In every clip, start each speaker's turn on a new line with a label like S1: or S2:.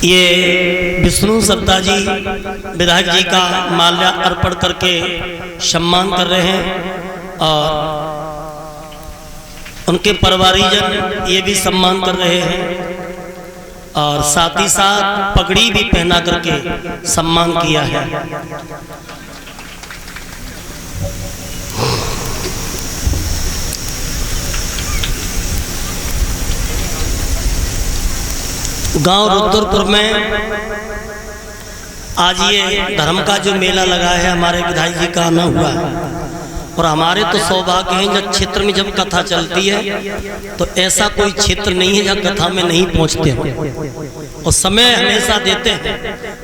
S1: ये विष्णु सत्ता जी विधायक जी का माल्या अर्पण करके सम्मान कर रहे हैं और उनके परिवारजन ये भी सम्मान कर रहे हैं और साथ ही साथ पगड़ी भी पहना करके सम्मान किया है। गांव रुद्रपुर में आज ये धर्म का जो मेला लगा है, हमारे विधायक जी का आना हुआ है और हमारे तो सौभाग्य है जब क्षेत्र में जब कथा चलती है तो ऐसा कोई क्षेत्र नहीं है जहाँ कथा में नहीं पहुँचते हो और समय हमेशा देते हैं,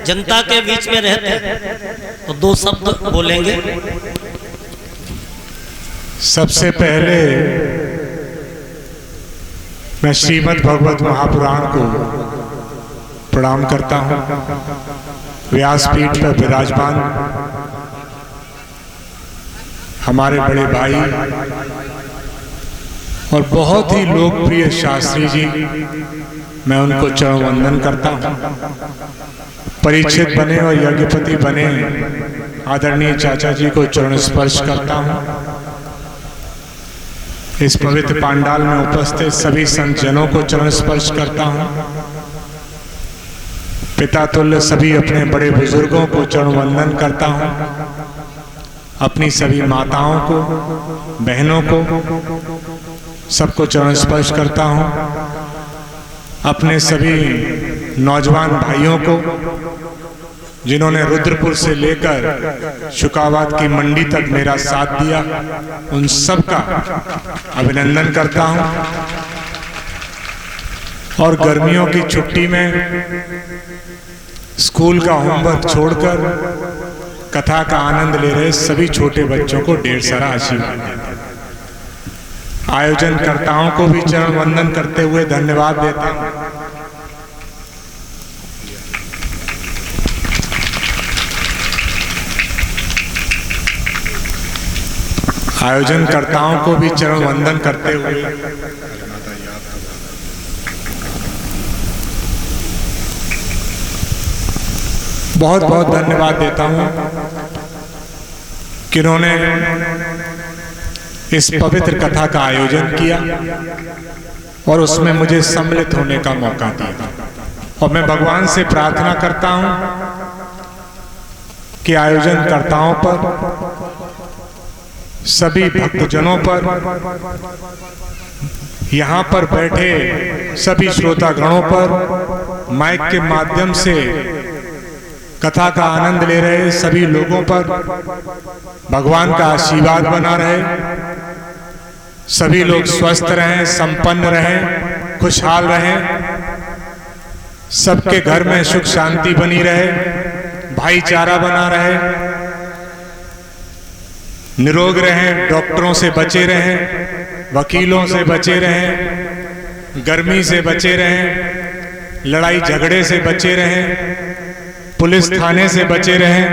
S1: जनता के बीच में रहते हैं। तो दो शब्द बोलेंगे।
S2: सबसे पहले मैं श्रीमद् भगवत महापुराण को प्रणाम करता हूँ। व्यासपीठ पर विराजमान हमारे बड़े भाई और बहुत ही लोकप्रिय शास्त्री जी, मैं उनको चरण वंदन करता हूँ। परीक्षित बने और यज्ञपति बने आदरणीय चाचा जी को चरण स्पर्श करता हूँ। इस पवित्र पांडाल में उपस्थित सभी संत जनों को चरण स्पर्श करता हूँ। पिता तुल्य सभी अपने बड़े बुजुर्गों को चरण वंदन करता हूँ। अपनी सभी माताओं को, बहनों को, सबको चरण स्पर्श करता हूँ। अपने सभी नौजवान भाइयों को जिन्होंने रुद्रपुर से लेकर शुकाबाद की मंडी तक मेरा साथ दिया, उन सब का अभिनंदन करता हूँ। और गर्मियों की छुट्टी में स्कूल का होमवर्क छोड़कर कथा का आनंद ले रहे सभी छोटे बच्चों को ढेर सारा आशीर्वाद देता हूं। आयोजनकर्ताओं को भी चरण वंदन करते हुए धन्यवाद देता हूं। आयोजनकर्ताओं को भी चरण वंदन करते हुए बहुत बहुत धन्यवाद देता हूं कि उन्होंने इस पवित्र कथा का आयोजन किया और उसमें मुझे सम्मिलित होने का मौका दिया। और मैं भगवान से प्रार्थना करता हूं कि आयोजनकर्ताओं पर, सभी भक्तजनों पर, यहाँ पर बैठे सभी श्रोतागणों पर, माइक के माध्यम से कथा का आनंद ले रहे सभी लोगों पर भगवान का आशीर्वाद बना रहे। सभी लोग स्वस्थ रहें, संपन्न रहें, खुशहाल रहें, सबके घर में सुख शांति बनी रहे, भाईचारा बना रहे, निरोग रहें, डॉक्टरों से बचे रहें, वकीलों से बचे रहें, गर्मी से बचे रहें, लड़ाई झगड़े से बचे रहें, पुलिस थाने से बचे रहें,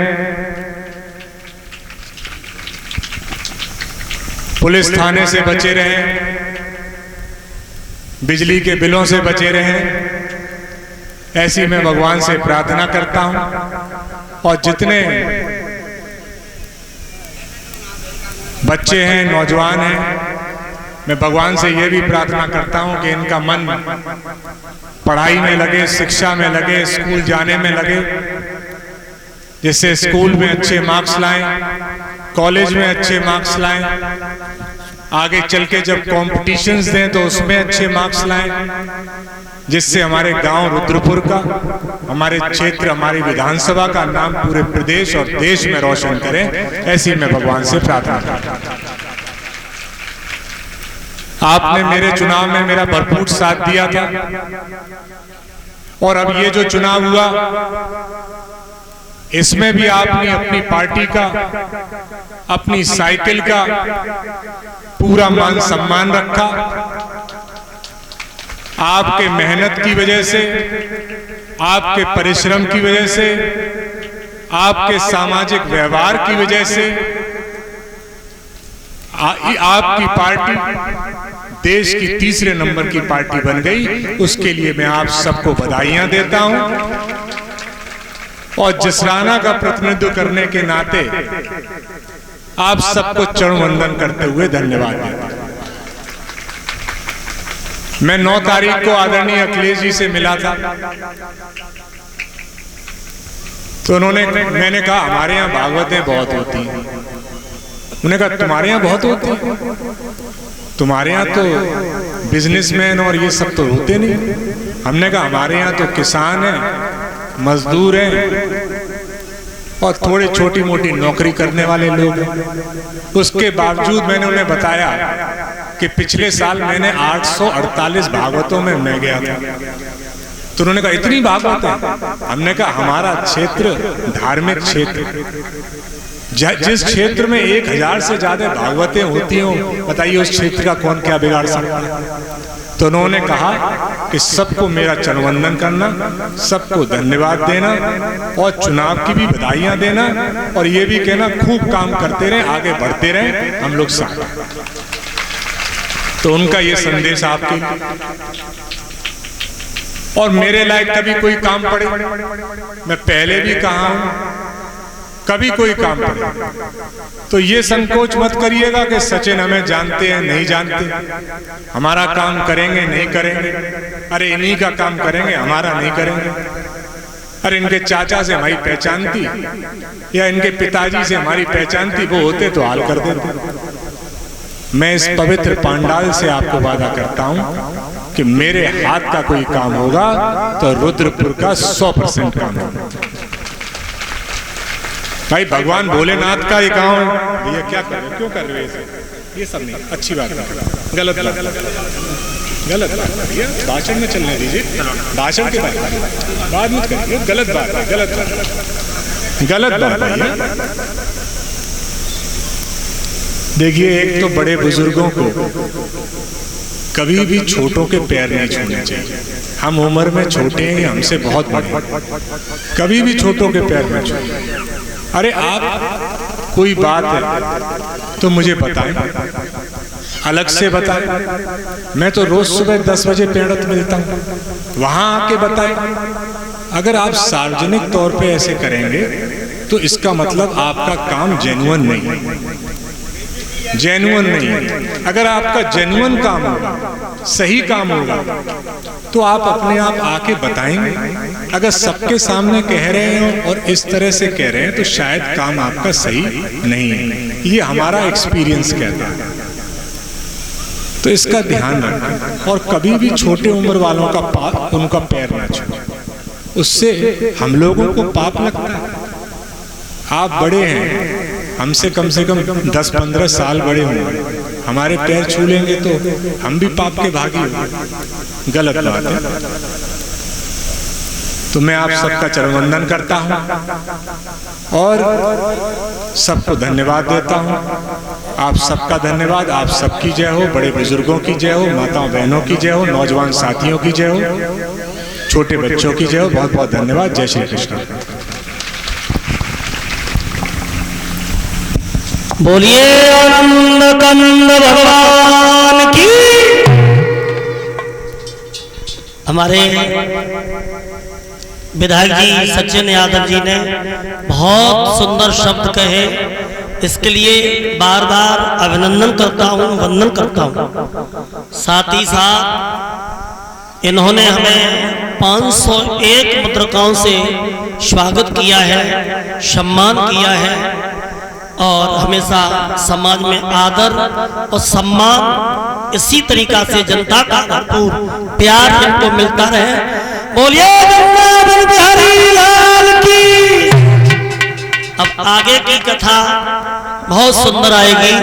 S2: पुलिस थाने से बचे रहें, बिजली के बिलों से बचे रहें। ऐसी मैं भगवान से प्रार्थना करता हूं। और जितने बच्चे हैं, नौजवान हैं, मैं भगवान से यह भी प्रार्थना करता हूं कि इनका मन पढ़ाई में लगे, शिक्षा में लगे, स्कूल जाने में लगे, जिससे स्कूल में अच्छे मार्क्स लाएं, कॉलेज में अच्छे मार्क्स लाएं, आगे चल के जब कॉम्पिटिशन्स दें तो उसमें अच्छे मार्क्स लाएं, जिससे हमारे गांव रुद्रपुर का, हमारे क्षेत्र, हमारी विधानसभा का नाम पूरे प्रदेश और देश में रोशन करें। ऐसी मैं भगवान से प्रार्थना करता हूं। आपने मेरे चुनाव में मेरा भरपूर साथ दिया था और अब ये जो चुनाव हुआ इसमें भी आपने अपनी पार्टी का, अपनी साइकिल का पूरा मान सम्मान रखा। आपके मेहनत की वजह से, आपके परिश्रम की वजह से, आपके सामाजिक व्यवहार की वजह से आपकी पार्टी देश की तीसरे नंबर की पार्टी बन गई। उसके लिए मैं आप सबको बधाइयां देता हूं और जसराना का प्रतिनिधित्व करने के नाते आप सबको चरण वंदन करते हुए धन्यवाद देता हूं। मैं 9 तारीख को आदरणीय अखिलेश जी से मिला था, तो मैंने कहा हमारे यहाँ भागवतें बहुत होती हैं। उन्होंने कहा तुम्हारे यहाँ बहुत होती है, तुम्हारे यहाँ तो बिजनेसमैन और ये सब तो होते नहीं। हमने कहा हमारे यहाँ तो किसान हैं, मजदूर हैं और थोड़े छोटी मोटी नौकरी करने वाले लोग हैं। उसके बावजूद मैंने उन्हें बताया कि पिछले साल मैंने 848 भागवतों में मैं गया था। तो उन्होंने कहा इतनी भागवत है? हमने कहा हमारा क्षेत्र धार्मिक क्षेत्र, जिस क्षेत्र में 1000 से ज्यादा भागवतें होती हों, बताइए उस क्षेत्र का कौन क्या बिगाड़ सकता है। तो उन्होंने कहा कि सबको मेरा चरण वंदन करना, सबको धन्यवाद देना और चुनाव की भी बधाइयां देना और ये भी कहना खूब काम करते रहें, आगे बढ़ते रहें, हम लोग साथ। तो उनका ये संदेश आपके और मेरे लायक कभी कोई काम पड़े, मैं पहले भी कहा हूं, कभी कोई काम पड़े तो ये संकोच मत करिएगा कि सचिन हमें जानते हैं नहीं जानते, हमारा काम करेंगे नहीं करेंगे, अरे इन्हीं का काम करेंगे हमारा नहीं करेंगे, अरे इनके चाचा से हमारी पहचान थी या इनके पिताजी से हमारी पहचान थी, वो होते तो हाल कर देते। मैं इस पवित्र पांडाल से आपको वादा करता हूं कि मेरे हाथ का कोई काम होगा तो रुद्रपुर का 100% काम होगा। भाई भगवान भोलेनाथ का ये काम है। भैया क्या कर रहे, क्यों कर रहे हो ये सब नहीं अच्छी बात है, गलत बात, गलत बात भैया, भाषण में चलने दीजिए, भाषण के बाद मत करिए, गलत बात है, गलत बात, गलत बात भैया। देखिए एक तो बड़े बुजुर्गों को कभी भी छोटों के पैर नहीं छूने चाहिए। हम उम्र में छोटे हैं, हमसे बहुत बड़े, कभी भी छोटों के पैर नहीं छूने। अरे आप कोई बात है तो मुझे बताएं, अलग से बताएं। मैं तो रोज सुबह 10 बजे पेड़त मिलता हूं, वहां आके बताएं। अगर आप सार्वजनिक तौर पे ऐसे करेंगे तो इसका मतलब आपका काम जेन्युइन नहीं है, जेन्युइन नहीं है। अगर आपका जेन्युइन काम होगा, सही काम होगा तो आप अपने आप आके बताएंगे। अगर सबके सामने कह रहे हैं और इस तरह से कह रहे हैं तो शायद काम आपका सही नहीं है, ये हमारा एक्सपीरियंस कहता है। तो इसका ध्यान रखें और कभी भी छोटे उम्र वालों का उनका पैर ना छूएं, उससे हम लोगों को पाप लगता है। आप बड़े हैं, हमसे कम से कम 10-15 साल बड़े होंगे, हमारे पैर छू लेंगे तो हम भी पाप के भागी होंगे, गलत बात है। तो मैं आप सबका चरण वंदन करता हूं और सबको धन्यवाद देता हूं। आप सबका धन्यवाद, आप सबकी जय हो, बड़े बुजुर्गों की जय हो, माताओं बहनों की जय हो, नौजवान साथियों की जय हो, छोटे बच्चों की जय हो। बहुत बहुत धन्यवाद। जय श्री कृष्ण।
S1: बोलिए आनंद कंद भगवान की। हमारे विधायक जी सचिन यादव जी ने बहुत सुंदर शब्द कहे, इसके लिए बार बार अभिनंदन करता हूँ, वंदन करता हूँ। साथ ही साथ इन्होंने हमें 501 मुद्रिकाओं से स्वागत किया है, सम्मान किया है और हमेशा समाज में आदर और सम्मान इसी तरीका से जनता का भरपूर प्यार इनको मिलता रहे। बोलिए वृंदावन बिहारी लाल की। अब आगे की कथा बहुत सुंदर आएगी।